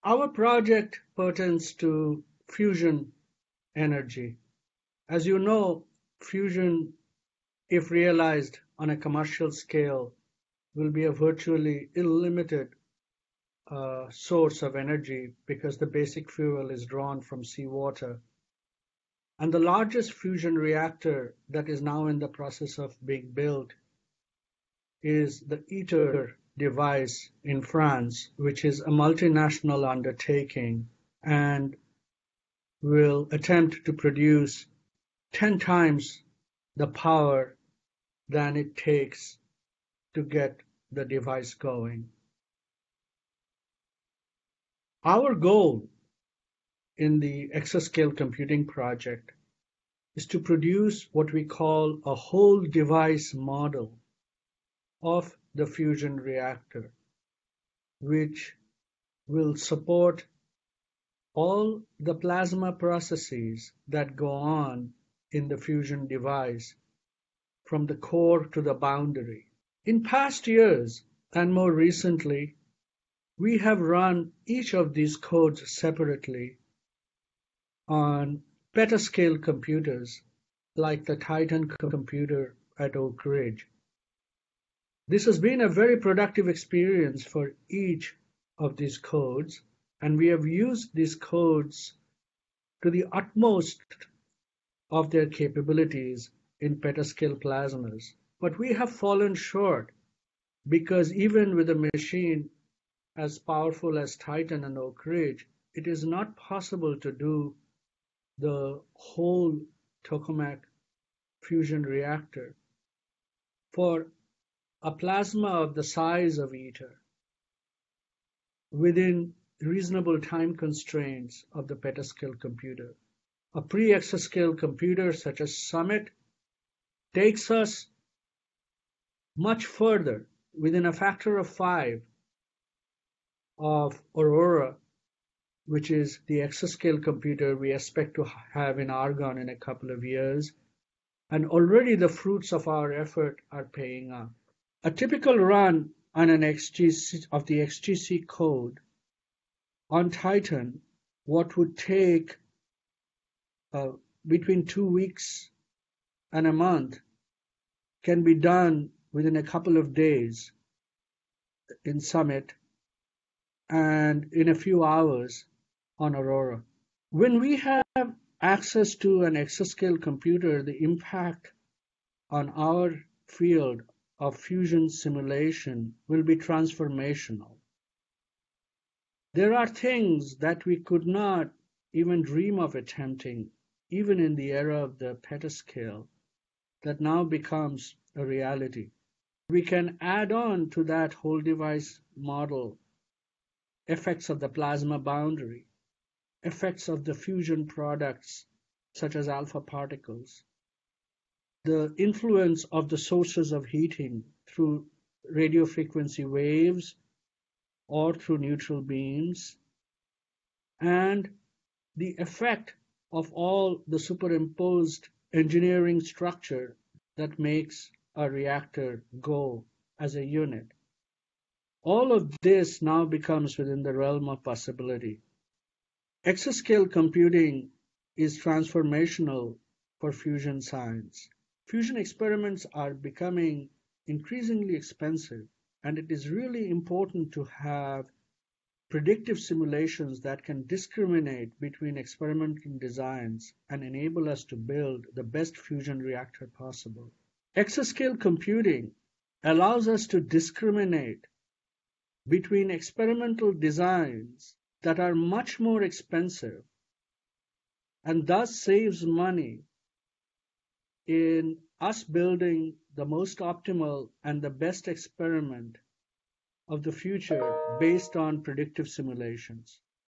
Our project pertains to fusion energy. As you know, fusion, if realized on a commercial scale, will be a virtually unlimited source of energy because the basic fuel is drawn from seawater. And the largest fusion reactor that is now in the process of being built is the ITER device in France, which is a multinational undertaking and will attempt to produce 10 times the power than it takes to get the device going. Our goal in the Exascale computing project is to produce what we call a whole device model of the fusion reactor, which will support all the plasma processes that go on in the fusion device from the core to the boundary. In past years, and more recently, we have run each of these codes separately on petascale computers like the Titan computer at Oak Ridge. This has been a very productive experience for each of these codes, and we have used these codes to the utmost of their capabilities in petascale plasmas. But we have fallen short because even with a machine as powerful as Titan and Oak Ridge, it is not possible to do the whole Tokamak fusion reactor. For a plasma of the size of ITER, within reasonable time constraints of the petascale computer, a pre-exascale computer such as Summit takes us much further, within a factor of 5 of Aurora, which is the exascale computer we expect to have in Argonne in a couple of years, and already the fruits of our effort are paying off. A typical run on an XGC of the XGC code on Titan, what would take between 2 weeks and a month, can be done within a couple of days in Summit and in a few hours on Aurora. When we have access to an exascale computer, the impact on our field of fusion simulation will be transformational. There are things that we could not even dream of attempting, even in the era of the petascale, that now becomes a reality. We can add on to that whole device model effects of the plasma boundary, effects of the fusion products such as alpha particles, the influence of the sources of heating through radio frequency waves or through neutral beams, and the effect of all the superimposed engineering structure that makes a reactor go as a unit. All of this now becomes within the realm of possibility. Exascale computing is transformational for fusion science. Fusion experiments are becoming increasingly expensive, and it is really important to have predictive simulations that can discriminate between experimental designs and enable us to build the best fusion reactor possible. Exascale computing allows us to discriminate between experimental designs that are much more expensive and thus saves money in us building the most optimal and the best experiment of the future based on predictive simulations.